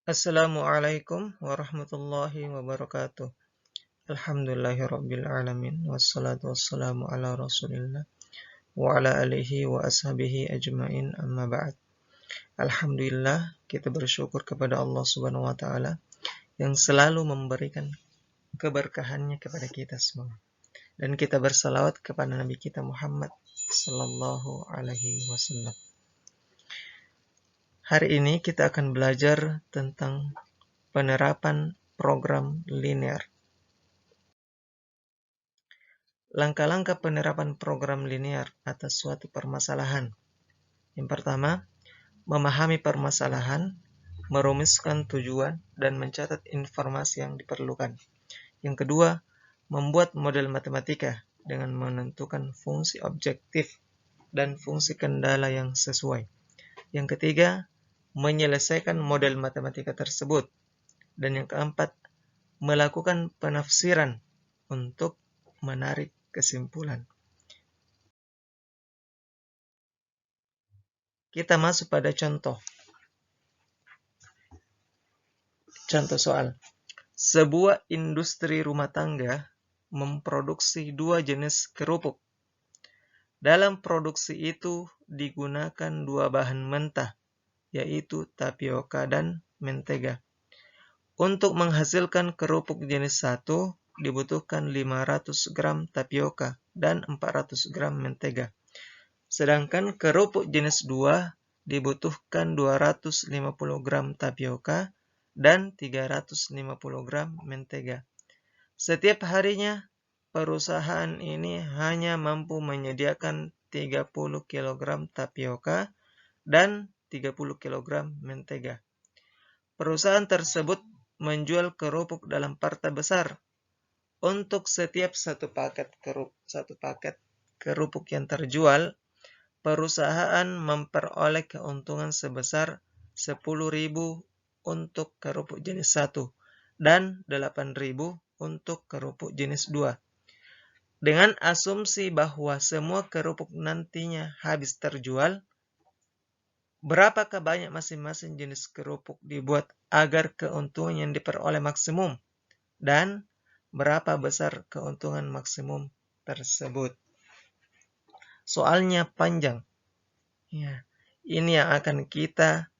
Assalamualaikum warahmatullahi wabarakatuh. Alhamdulillahirabbil alamin wassalatu wassalamu ala Rasulillah wa ala alihi wa ashabihi ajmain, amma ba'd. Alhamdulillah, kita bersyukur kepada Allah Subhanahu wa taala yang selalu memberikan keberkahannya kepada kita semua. Dan kita bersalawat kepada Nabi kita Muhammad sallallahu alaihi wasallam. Hari ini kita akan belajar tentang penerapan program linear. Langkah-langkah penerapan program linear atas suatu permasalahan. Yang pertama, memahami permasalahan, merumuskan tujuan, dan mencatat informasi yang diperlukan. Yang kedua, membuat model matematika dengan menentukan fungsi objektif dan fungsi kendala yang sesuai. Yang ketiga, menyelesaikan model matematika tersebut. Dan yang keempat, melakukan penafsiran untuk menarik kesimpulan. Kita masuk pada contoh. Contoh soal. Sebuah industri rumah tangga memproduksi 2 jenis kerupuk. Dalam produksi itu digunakan 2 bahan mentah, yaitu tapioka dan mentega. Untuk menghasilkan kerupuk jenis 1, dibutuhkan 500 gram tapioka dan 400 gram mentega. Sedangkan kerupuk jenis 2 dibutuhkan 250 gram tapioka dan 350 gram mentega. Setiap harinya, perusahaan ini hanya mampu menyediakan 30 kg tapioka dan 30 kg mentega. Perusahaan tersebut menjual kerupuk dalam partai besar. Untuk setiap satu paket kerupuk yang terjual, perusahaan memperoleh keuntungan sebesar 10.000 untuk kerupuk jenis 1 dan 8.000 untuk kerupuk jenis 2. Dengan asumsi bahwa semua kerupuk nantinya habis terjual, berapakah banyak masing-masing jenis kerupuk dibuat agar keuntungan yang diperoleh maksimum? Dan berapa besar keuntungan maksimum tersebut? Soalnya panjang. Ya, ini yang akan kita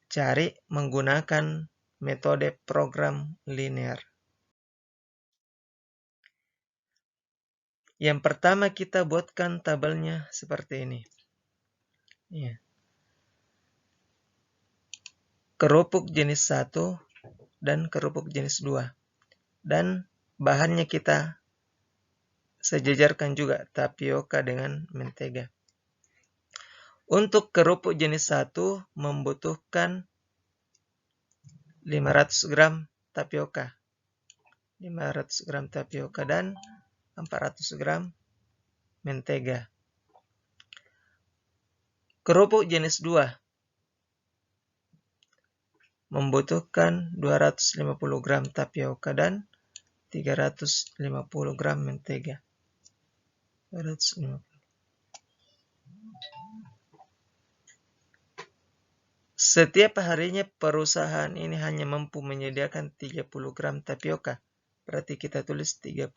cari menggunakan metode program linear. Yang pertama, kita buatkan tabelnya seperti ini. Ya. Kerupuk jenis 1 dan kerupuk jenis 2. Dan bahannya kita sejajarkan juga, tapioka dengan mentega. Untuk kerupuk jenis 1 membutuhkan 500 gram tapioka. 500 gram tapioka dan 400 gram mentega. Kerupuk jenis 2 membutuhkan 250 gram tapioka dan 350 gram mentega. 250. Setiap harinya perusahaan ini hanya mampu menyediakan 30 gram tapioka. Berarti kita tulis 30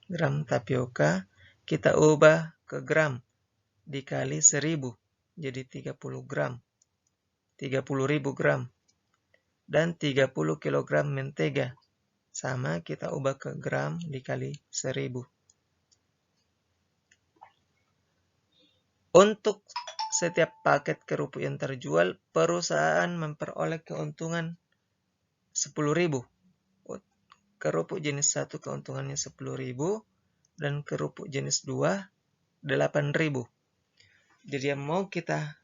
gram tapioka, kita ubah ke gram, dikali 1000, jadi 30 gram. 30.000 gram. Dan 30 kg mentega. Sama, kita ubah ke gram dikali 1000. Untuk setiap paket kerupuk yang terjual, perusahaan memperoleh keuntungan 10.000. Kerupuk jenis 1 keuntungannya 10.000 dan kerupuk jenis 2 8.000. Jadi yang mau kita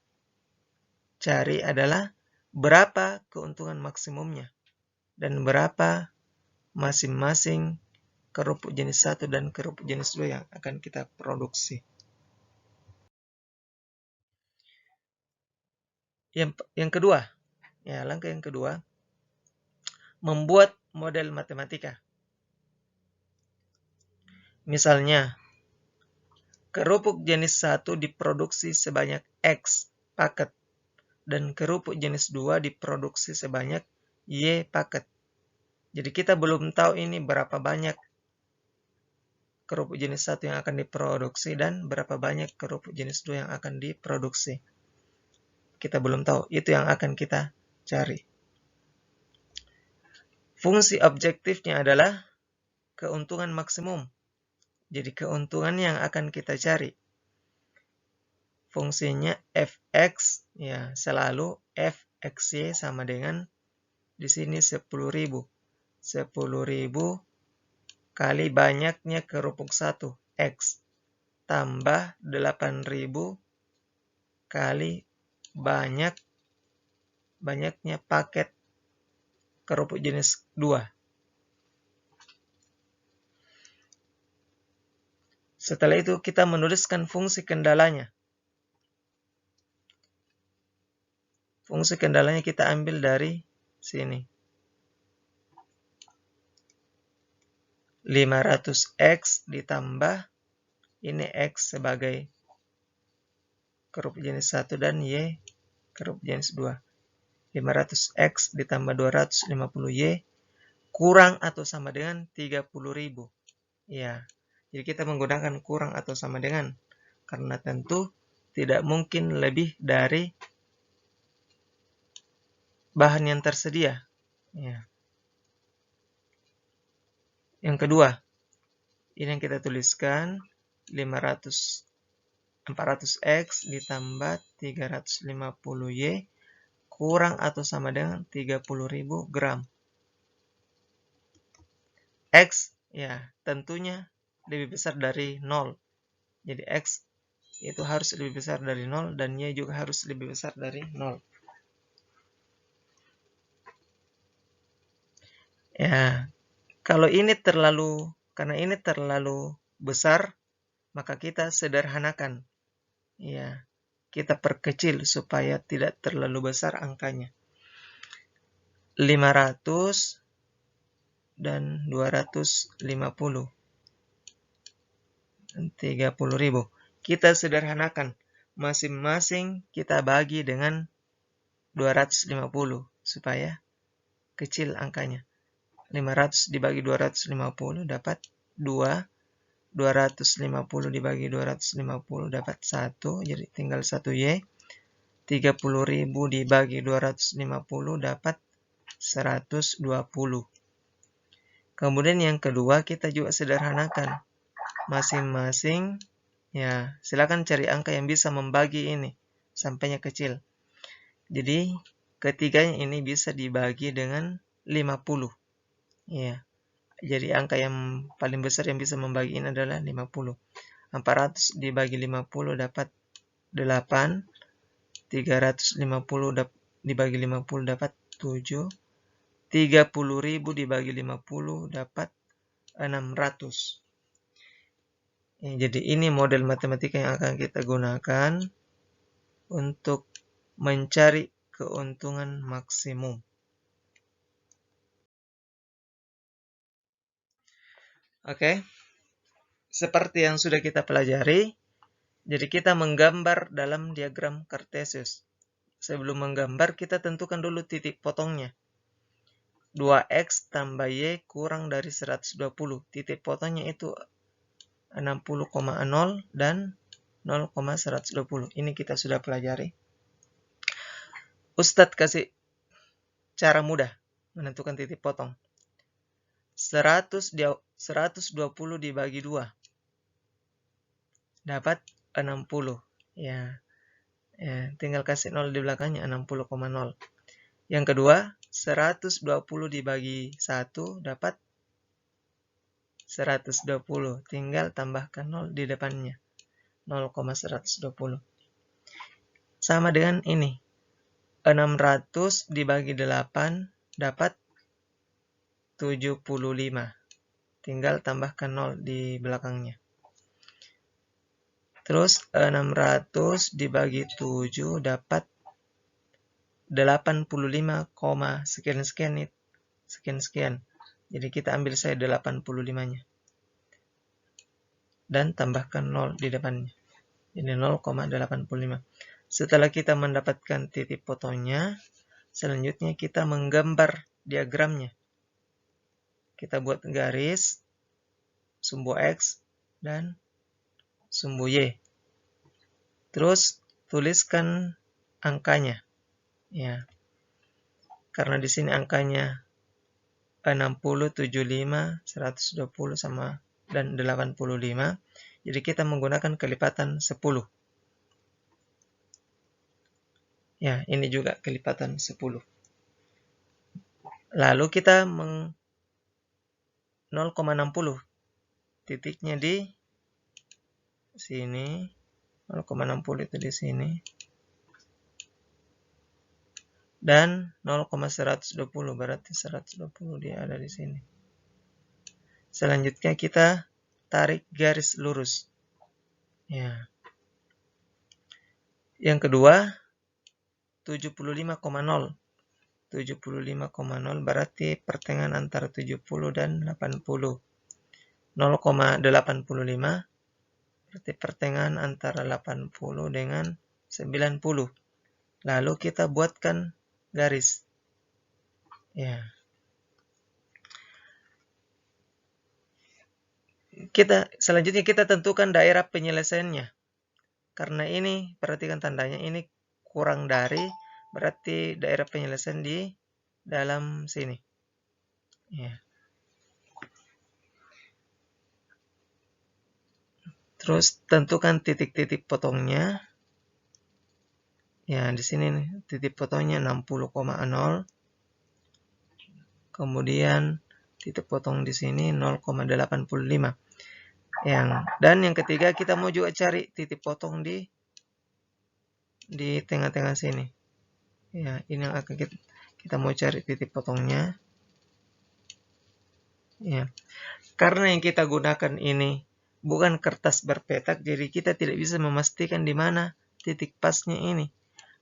cari adalah berapa keuntungan maksimumnya dan berapa masing-masing kerupuk jenis 1 dan kerupuk jenis 2 yang akan kita produksi. Yang kedua, ya, langkah yang kedua, membuat model matematika. Misalnya, kerupuk jenis 1 diproduksi sebanyak X paket dan kerupuk jenis 2 diproduksi sebanyak Y paket. Jadi kita belum tahu ini berapa banyak kerupuk jenis 1 yang akan diproduksi dan berapa banyak kerupuk jenis 2 yang akan diproduksi. Kita belum tahu, itu yang akan kita cari. Fungsi objektifnya adalah keuntungan maksimum. Jadi keuntungan yang akan kita cari. Fungsinya fx, ya, selalu fxy sama dengan di sini 10.000. 10.000 kali banyaknya kerupuk 1 X tambah 8.000 kali banyaknya paket kerupuk jenis 2. Setelah itu kita menuliskan fungsi kendalanya. Fungsi kendalanya kita ambil dari sini. 500X ditambah ini X sebagai kerupuk jenis 1 dan Y kerupuk jenis 2. 500X ditambah 250Y kurang atau sama dengan 30.000. Ya, jadi kita menggunakan kurang atau sama dengan, karena tentu tidak mungkin lebih dari bahan yang tersedia. Ya. Yang kedua, ini yang kita tuliskan 400X ditambah 350Y kurang atau sama dengan 30.000 gram. X, ya, tentunya lebih besar dari 0. Jadi X itu harus lebih besar dari 0 dan Y juga harus lebih besar dari 0. Ya, kalau ini karena ini terlalu besar, maka kita sederhanakan. Ya, kita perkecil supaya tidak terlalu besar angkanya. 500 dan 250. 30.000. Kita sederhanakan. Masing-masing kita bagi dengan 250 supaya kecil angkanya. 500 dibagi 250 dapat 2. 250 dibagi 250 dapat 1. Jadi tinggal 1Y. 30.000 dibagi 250 dapat 120. Kemudian yang kedua kita juga sederhanakan. Masing-masing, ya, silakan cari angka yang bisa membagi ini sampainya kecil. Jadi ketiganya ini bisa dibagi dengan 50. Ya. Jadi angka yang paling besar yang bisa membagi ini adalah 50. 400 dibagi 50 dapat 8. 350 dibagi 50 dapat 7. 30.000 dibagi 50 dapat 600. Ya, jadi ini model matematika yang akan kita gunakan untuk mencari keuntungan maksimum. Oke. Seperti yang sudah kita pelajari, jadi kita menggambar dalam diagram Cartesius. Sebelum menggambar, kita tentukan dulu titik potongnya. 2X tambah Y kurang dari 120. Titik potongnya itu 60,0 dan 0,120. Ini kita sudah pelajari. Ustadz kasih cara mudah menentukan titik potong. 120 dibagi 2 dapat 60. Ya, tinggal kasih 0 di belakangnya, 60,0. Yang kedua, 120 dibagi 1 dapat 120. Tinggal tambahkan 0 di depannya, 0,120. Sama dengan ini. 600 dibagi 8 dapat 75. Tinggal tambahkan 0 di belakangnya. Terus 600 dibagi 7 dapat 85, sekian-sekian. Sekian-sekian. Jadi kita ambil saja 85-nya. Dan tambahkan 0 di depannya. Jadi 0,85. Setelah kita mendapatkan titik potongnya, selanjutnya kita menggambar diagramnya. Kita buat garis, sumbu X, dan sumbu Y. Terus tuliskan angkanya. Ya. Karena di sini angkanya 60, 75, 120 sama dan 85. Jadi kita menggunakan kelipatan 10. Ya, ini juga kelipatan 10. Lalu kita 0,60. Titiknya di sini. 0,60 itu di sini. Dan 0,120 berarti 120 dia ada di sini. Selanjutnya kita tarik garis lurus. Ya. Yang kedua 75,0. 75,0 berarti pertengahan antara 70 dan 80. 0,85 berarti pertengahan antara 80 dengan 90. Lalu kita buatkan garis. Ya. Selanjutnya kita tentukan daerah penyelesaiannya. Karena ini, perhatikan tandanya, ini kurang dari, berarti daerah penyelesaian di dalam sini. Ya. Terus tentukan titik-titik potongnya. Ya, di sini nih, titik potongnya 60,0. Kemudian titik potong di sini 0,85. Dan yang ketiga kita mau juga cari titik potong di tengah-tengah sini. Ya, ini yang akan kita mau cari titik potongnya. Ya. Karena yang kita gunakan ini bukan kertas berpetak, jadi kita tidak bisa memastikan di mana titik pasnya ini.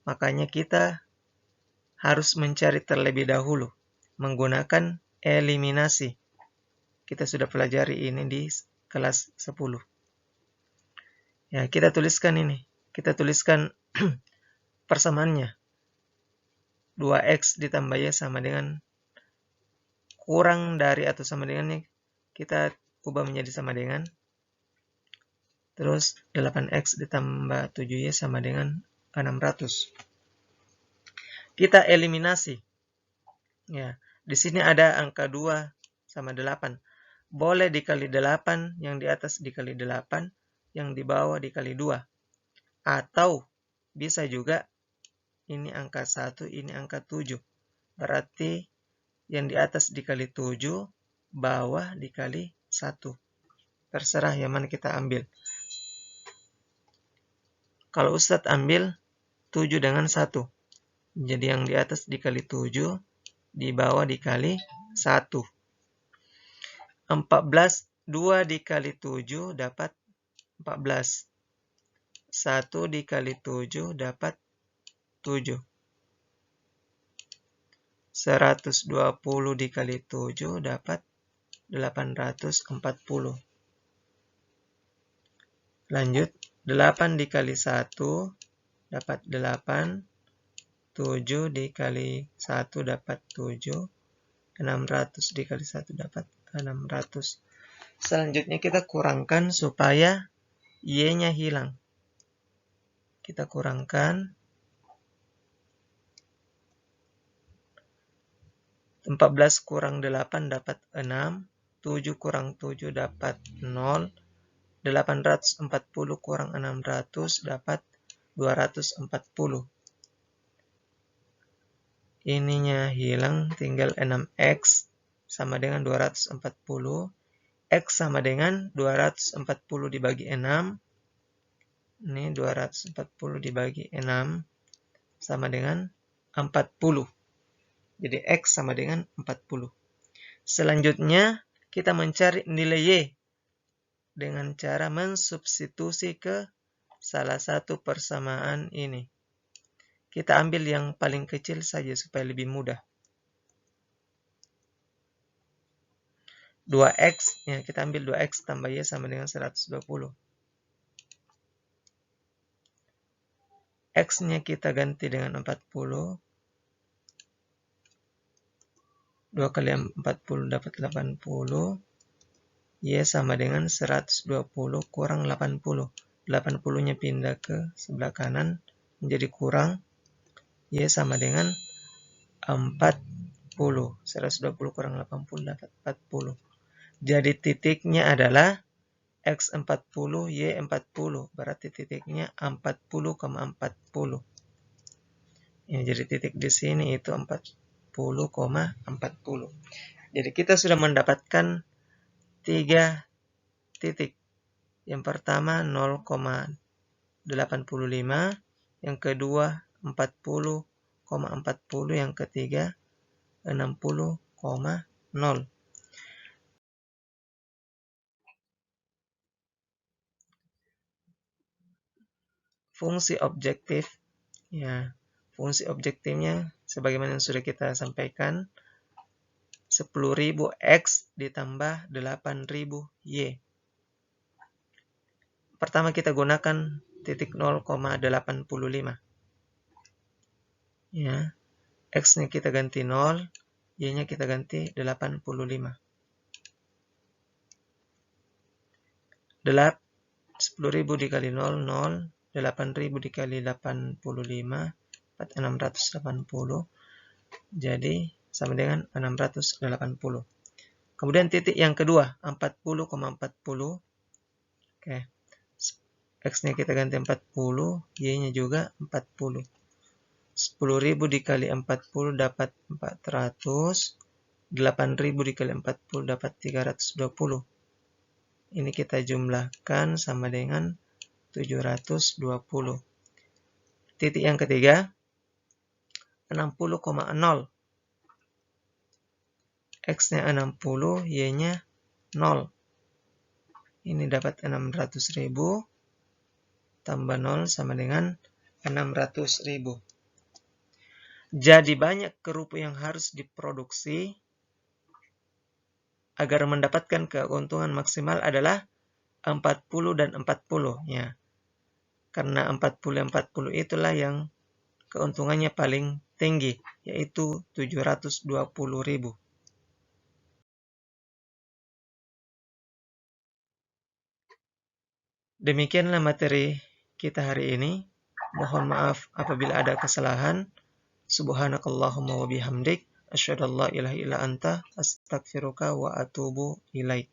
Makanya kita harus mencari terlebih dahulu menggunakan eliminasi. Kita sudah pelajari ini di kelas 10. Ya, kita tuliskan ini. Kita tuliskan persamaannya. 2x ditambah y sama dengan kurang dari atau sama dengan ini. Kita ubah menjadi sama dengan. Terus 8x ditambah 7y sama dengan 600. Kita eliminasi. Ya, di sini ada angka 2 sama 8. Boleh dikali 8, yang di atas dikali 8, yang di bawah dikali 2. Atau bisa juga ini angka 1, ini angka 7. Berarti yang di atas dikali 7, bawah dikali 1. Terserah yang mana kita ambil. Kalau Ustadz ambil 7 dengan 1. Jadi yang di atas dikali 7, di bawah dikali 1. 14, 2 dikali 7 dapat 14. 1 dikali 7 dapat 7. 120 dikali 7 dapat 840. Lanjut, 8 dikali 1 dapat 8. 7 dikali 1 dapat 7. 600 dikali 1 dapat 600. Selanjutnya kita kurangkan supaya y-nya hilang. Kita kurangkan. 14 kurang 8 dapat 6. 7 kurang 7 dapat 0. 840 kurang 600 dapat 240. Ininya hilang, tinggal 6x sama dengan 240. X sama dengan 240 dibagi 6. Ini 240 dibagi 6 sama dengan 40. Jadi X sama dengan 40. Selanjutnya, kita mencari nilai Y dengan cara mensubstitusi ke salah satu persamaan ini. Kita ambil yang paling kecil saja supaya lebih mudah. 2X, ya kita ambil 2X tambah Y sama dengan 120. X-nya kita ganti dengan 40. 2 kali 40 dapat 80. Y sama dengan 120 kurang 80. 80-nya pindah ke sebelah kanan menjadi kurang. Y sama dengan 40. 120 kurang 80 dapat 40. Jadi titiknya adalah X40, Y40. Berarti titiknya 40,40. Ya, jadi titik di sini itu 40,40. Jadi kita sudah mendapatkan 3 titik. Yang pertama 0,85, yang kedua 40,40, yang ketiga 60,0. Fungsi objektif, ya, fungsi objektifnya sebagaimana yang sudah kita sampaikan, 10.000 X ditambah 8.000 Y. Pertama kita gunakan titik 0,85. Ya, X-nya kita ganti 0, Y-nya kita ganti 85. 10.000 dikali 0, 0. 8.000 dikali 85, 680. Jadi sama dengan 680. Kemudian titik yang kedua, 40,40. Oke. X-nya kita ganti 40, Y-nya juga 40. 10.000 dikali 40 dapat 400. 8.000 dikali 40 dapat 320. Ini kita jumlahkan sama dengan 720. Titik yang ketiga, 60,0. X-nya 60, Y-nya 0. Ini dapat 600.000 tambah 0 sama dengan 600.000. Jadi banyak kerupuk yang harus diproduksi agar mendapatkan keuntungan maksimal adalah 40 dan 40. Ya. Karena 40 itulah yang keuntungannya paling tinggi, yaitu 720.000. Demikianlah materi kita hari ini. Mohon maaf apabila ada kesalahan. Subhanakallahumma wa bihamdik. Asyhadu an la ilaha illa anta. Astaghfiruka wa atubu ilaik.